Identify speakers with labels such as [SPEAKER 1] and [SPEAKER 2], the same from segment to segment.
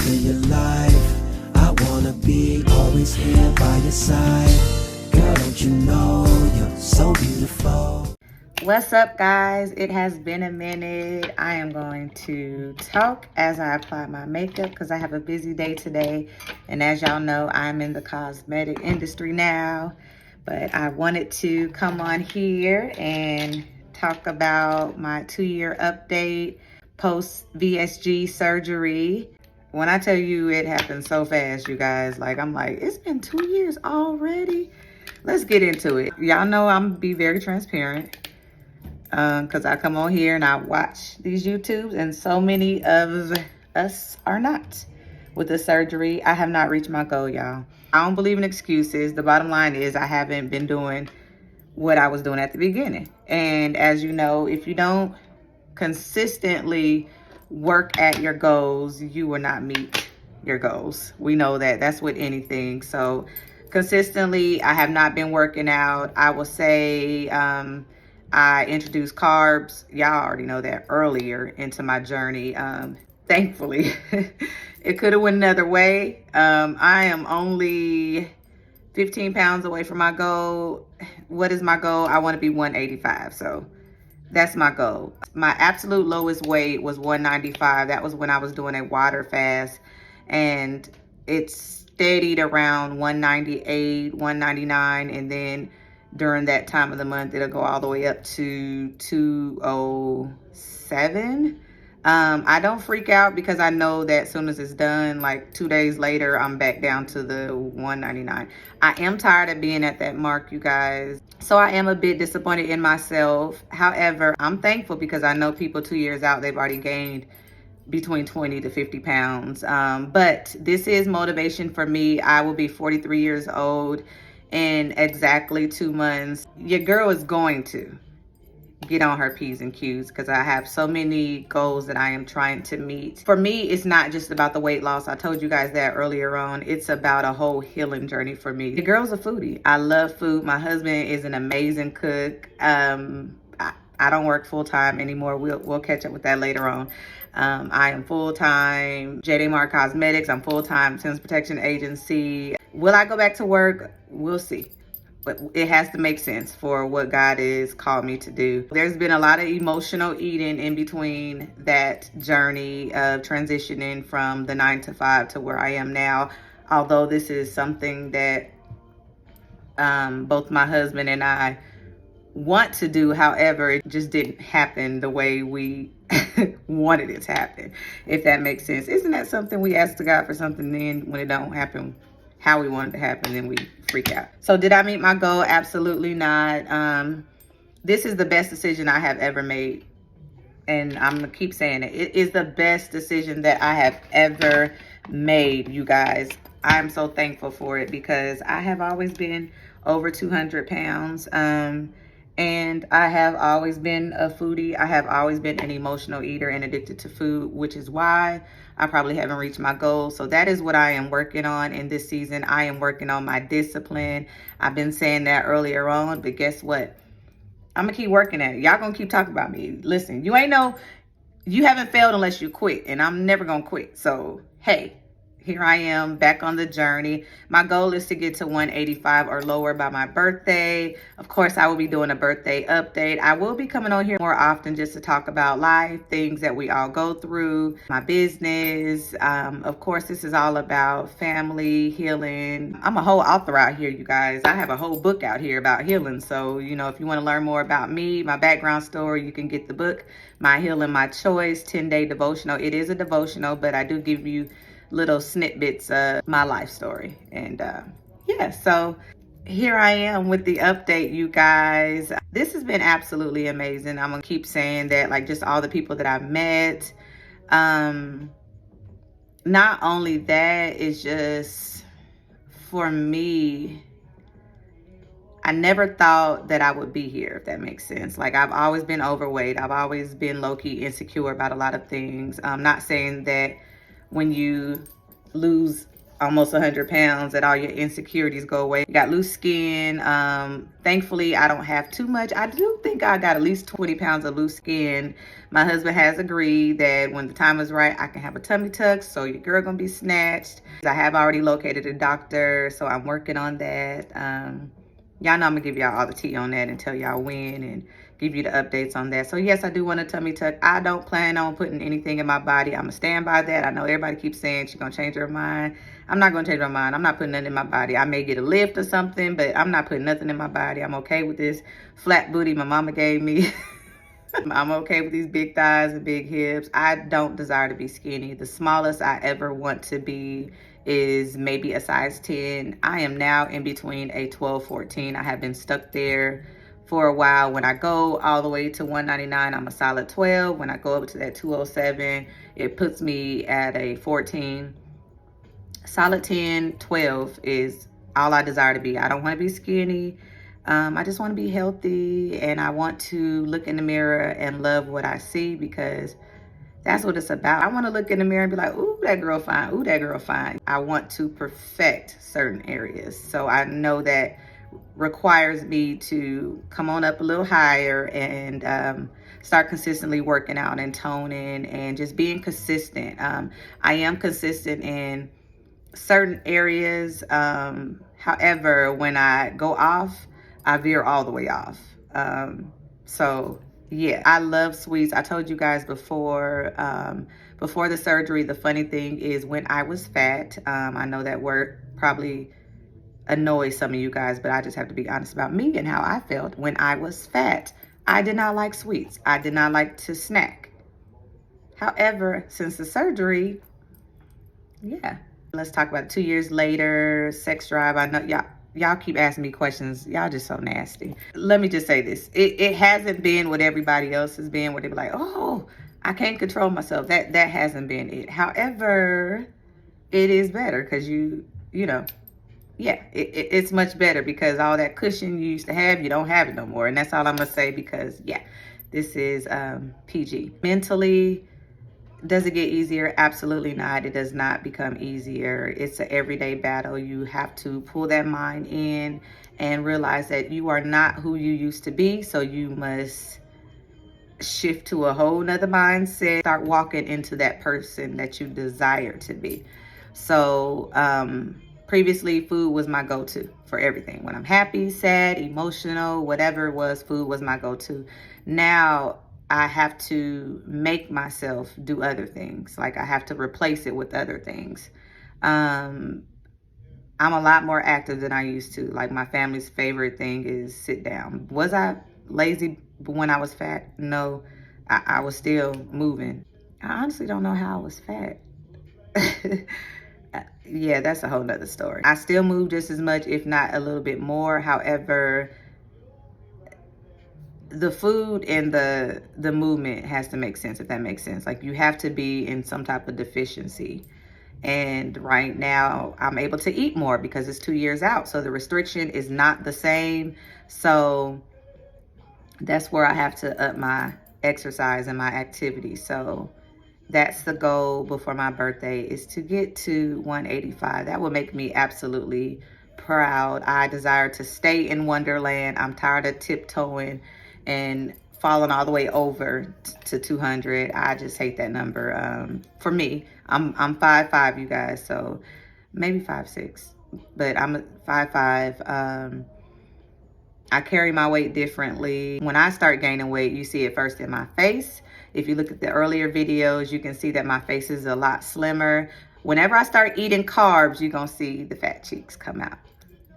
[SPEAKER 1] to your life. I wanna be always here by your side. Girl, don't you know you're so beautiful?
[SPEAKER 2] What's up, guys? It has been a minute. I am going to talk as I apply my makeup because I have a busy day today. And as y'all know, I'm in the cosmetic industry now. But I wanted to come on here and talk about my 2-year update post VSG surgery. When I tell you it happened so fast, you guys, like, I'm like, it's been 2 years already. Let's get into it. Y'all know I'm gonna be very transparent. Because I come on here and I watch these YouTubes, and so many of us are not. With the surgery, I have not reached my goal, y'all. I don't believe in excuses. The bottom line is I haven't been doing what I was doing at the beginning. And as you know, if you don't consistently work at your goals, you will not meet your goals. We know that. That's with anything. So consistently, I have not been working out. I will say, I introduced carbs, y'all already know that, earlier into my journey. Thankfully, it could have went another way. I am only 15 pounds away from my goal. What is my goal? I want to be 185, so that's my goal. My absolute lowest weight was 195. That was when I was doing a water fast, and it's steadied around 198, 199, and then during that time of the month, it'll go all the way up to 207. I don't freak out because I know that as soon as it's done, like 2 days later, I'm back down to the 199. I am tired of being at that mark, you guys. So I am a bit disappointed in myself. However, I'm thankful because I know people 2 years out, they've already gained between 20 to 50 pounds. But this is motivation for me. I will be 43 years old in exactly 2 months. Your girl is going to get on her P's and Q's because I have so many goals that I am trying to meet. For me, it's not just about the weight loss. I told you guys that earlier on. It's about a whole healing journey for me. The girl's a foodie. I love food. My husband is an amazing cook. I don't work full-time anymore. We'll catch up with that later on. I am full-time JD Mark Cosmetics. I'm full-time Sims Protection Agency. Will I go back to work? We'll see. But it has to make sense for what God has called me to do. There's been a lot of emotional eating in between that journey of transitioning from the 9 to 5 to where I am now. Although this is something that both my husband and I want to do, however, it just didn't happen the way we wanted it to happen, if that makes sense. Isn't that something we ask to God for something, then when it don't happen how we want it to happen, then we freak out? So did I meet my goal? Absolutely not. This is the best decision I have ever made, and I'm gonna keep saying it. It is the best decision that I have ever made, you guys. I'm so thankful for it because I have always been over 200 pounds. And I have always been a foodie. I have always been an emotional eater and addicted to food, which is why I probably haven't reached my goal. So that is what I am working on in this season. I am working on my discipline. I've been saying that earlier on, but guess what? I'm gonna keep working at it. Y'all gonna keep talking about me. Listen, you haven't failed unless you quit, and I'm never gonna quit. So, hey, here I am back on the journey. My goal is to get to 185 or lower by my birthday. Of course, I will be doing a birthday update. I will be coming on here more often just to talk about life, things that we all go through, my business. Of course, this is all about family, healing. I'm a whole author out here, you guys. I have a whole book out here about healing. So, if you want to learn more about me, my background story, you can get the book, My Healing, My Choice, 10-day devotional. It is a devotional, but I do give you little snippets of my life story. And yeah, so here I am with the update, you guys. This has been absolutely amazing. I'm gonna keep saying that, like, just all the people that I've met. Not only that, it's just, for me, I never thought that I would be here, if that makes sense. Like, I've always been overweight. I've always been low-key insecure about a lot of things. I'm not saying that when you lose almost 100 pounds, that all your insecurities go away. You got loose skin. Thankfully, I don't have too much. I do think I got at least 20 pounds of loose skin. My husband has agreed that when the time is right, I can have a tummy tuck, so your girl gonna be snatched. I have already located a doctor, so I'm working on that. Y'all know I'm gonna give y'all all the tea on that and tell y'all when and give you the updates on that. So yes, I do want a tummy tuck. I don't plan on putting anything in my body. I'm gonna stand by that. I know everybody keeps saying she's gonna change her mind. I'm not gonna change my mind. I'm not putting nothing in my body. I may get a lift or something, but I'm not putting nothing in my body. I'm okay with this flat booty my mama gave me. I'm okay with these big thighs and big hips. I don't desire to be skinny. The smallest I ever want to be is maybe a size 10. I am now in between a 12, 14. I have been stuck there for a while. When I go all the way to 199, I'm a solid 12. When I go up to that 207, it puts me at a 14. Solid 10, 12 is all I desire to be. I don't want to be skinny. I just want to be healthy, and I want to look in the mirror and love what I see, because that's what it's about. I want to look in the mirror and be like, ooh, that girl fine. Ooh, that girl fine. I want to perfect certain areas. So I know that requires me to come on up a little higher and start consistently working out and toning and just being consistent. I am consistent in certain areas. However, when I go off, I veer all the way off. So yeah, I love sweets. I told you guys before the surgery, the funny thing is when I was fat, I know that word probably annoys some of you guys, but I just have to be honest about me and how I felt. When I was fat, I did not like sweets. I did not like to snack. However, since the surgery, yeah. Let's talk about it. 2 years later, sex drive. I know y'all keep asking me questions. Y'all just so nasty. Let me just say this. It hasn't been what everybody else has been, where they be like, oh, I can't control myself. That hasn't been it. However, it is better because you know, yeah, it's much better because all that cushion you used to have, you don't have it no more. And that's all I'm going to say because, yeah, this is PG. Mentally, does it get easier? Absolutely not. It does not become easier. It's an everyday battle. You have to pull that mind in and realize that you are not who you used to be. So you must shift to a whole nother mindset. Start walking into that person that you desire to be. So previously, food was my go-to for everything. When I'm happy, sad, emotional, whatever it was, food was my go-to. Now, I have to make myself do other things. Like I have to replace it with other things. I'm a lot more active than I used to. Like my family's favorite thing is sit down. Was I lazy when I was fat? No, I was still moving. I honestly don't know how I was fat. Yeah, that's a whole nother story. I still move just as much, if not a little bit more. However, the food and the movement has to make sense, if that makes sense. Like you have to be in some type of deficiency. And right now I'm able to eat more because it's 2 years out. So the restriction is not the same. So that's where I have to up my exercise and my activity. So that's the goal before my birthday, is to get to 185. That will make me absolutely proud. I desire to stay in Wonderland. I'm tired of tiptoeing and falling all the way over to 200. I just hate that number. For me, I'm 5'5", you guys, so maybe 5'6", but I'm 5'5". I carry my weight differently. When I start gaining weight, you see it first in my face. If you look at the earlier videos, you can see that my face is a lot slimmer. Whenever I start eating carbs, you're gonna see the fat cheeks come out.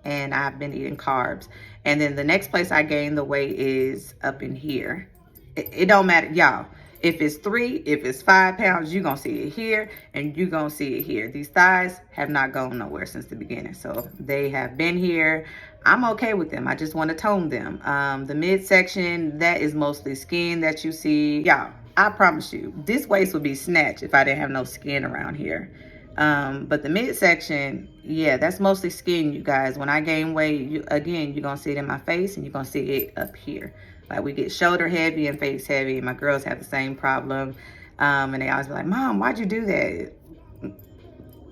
[SPEAKER 2] And I've been eating carbs. And then the next place I gain the weight is up in here. It don't matter, y'all. If it's 3, if it's 5 pounds, you're gonna see it here and you're gonna see it here. These thighs have not gone nowhere since the beginning. So they have been here. I'm okay with them. I just want to tone them. The midsection, that is mostly skin that you see. Y'all, I promise you, this waist would be snatched if I didn't have no skin around here. But the midsection, yeah, that's mostly skin, you guys. When I gain weight, again, you're going to see it in my face and you're going to see it up here. Like we get shoulder heavy and face heavy. My girls have the same problem. And they always be like, Mom, why'd you do that?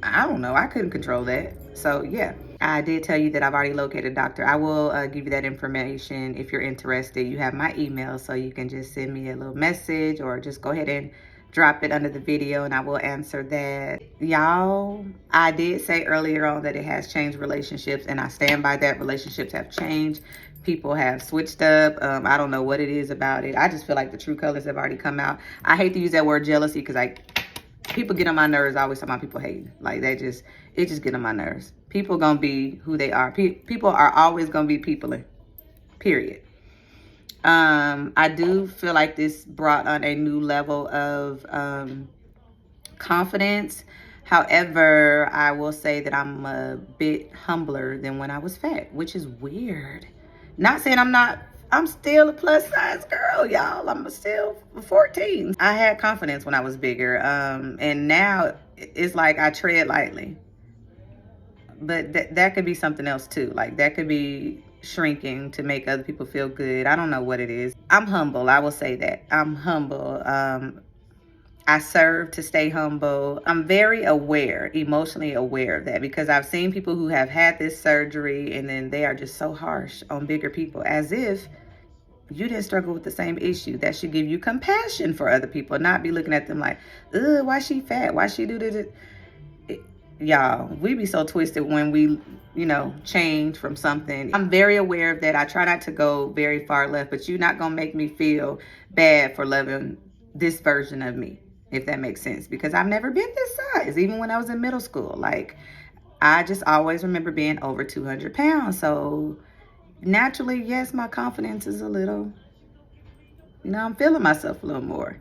[SPEAKER 2] I don't know. I couldn't control that. So yeah, I did tell you that I've already located a doctor. I will give you that information if you're interested. You have my email, so you can just send me a little message or just go ahead and drop it under the video and I will answer that. Y'all, I did say earlier on that it has changed relationships, and I stand by that. Relationships have changed. People have switched up. I don't know what it is about it. I just feel like the true colors have already come out. I hate to use that word jealousy because people get on my nerves. I always talk about people hating. Like it just get on my nerves. People gonna be who they are. People are always gonna be peopling, period. I do feel like this brought on a new level of confidence. However, I will say that I'm a bit humbler than when I was fat, which is weird. Not saying I'm still a plus size girl, y'all. I'm still 14. I had confidence when I was bigger. And now it's like I tread lightly. But that could be something else too. Like that could be shrinking to make other people feel good. I don't know what it is. I'm humble. I will say that. I'm humble. I serve to stay humble. I'm very aware, emotionally aware of that, because I've seen people who have had this surgery and then they are just so harsh on bigger people, as if you didn't struggle with the same issue. That should give you compassion for other people, not be looking at them like, ugh, why she fat? Why she do this? Y'all, we be so twisted when we, change from something. I'm very aware of that. I try not to go very far left, but you're not gonna make me feel bad for loving this version of me, if that makes sense, because I've never been this size, even when I was in middle school. Like, I just always remember being over 200 pounds. So naturally, yes, my confidence is a little, I'm feeling myself a little more,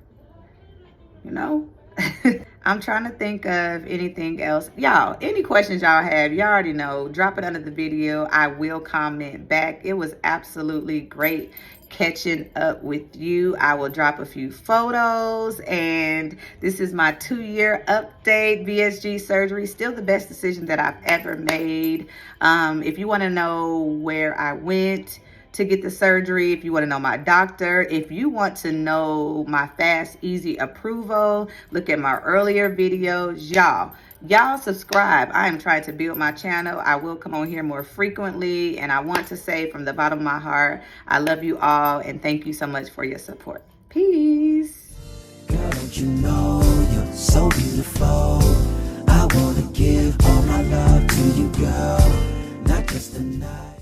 [SPEAKER 2] I'm trying to think of anything else. Y'all, any questions y'all have, y'all already know, drop it under the video. I will comment back. It was absolutely great catching up with you. I will drop a few photos, and this is my 2-year update. VSG surgery, still the best decision that I've ever made. If you want to know where I went to get the surgery, if you want to know my doctor, if you want to know my fast, easy approval, look at my earlier videos. Y'all subscribe. I am trying to build my channel. I will come on here more frequently, and I want to say from the bottom of my heart, I love you all, and thank you so much for your support. Peace.
[SPEAKER 1] Girl, don't you know you're so beautiful? I wanna give all my love to you, girl, not just tonight.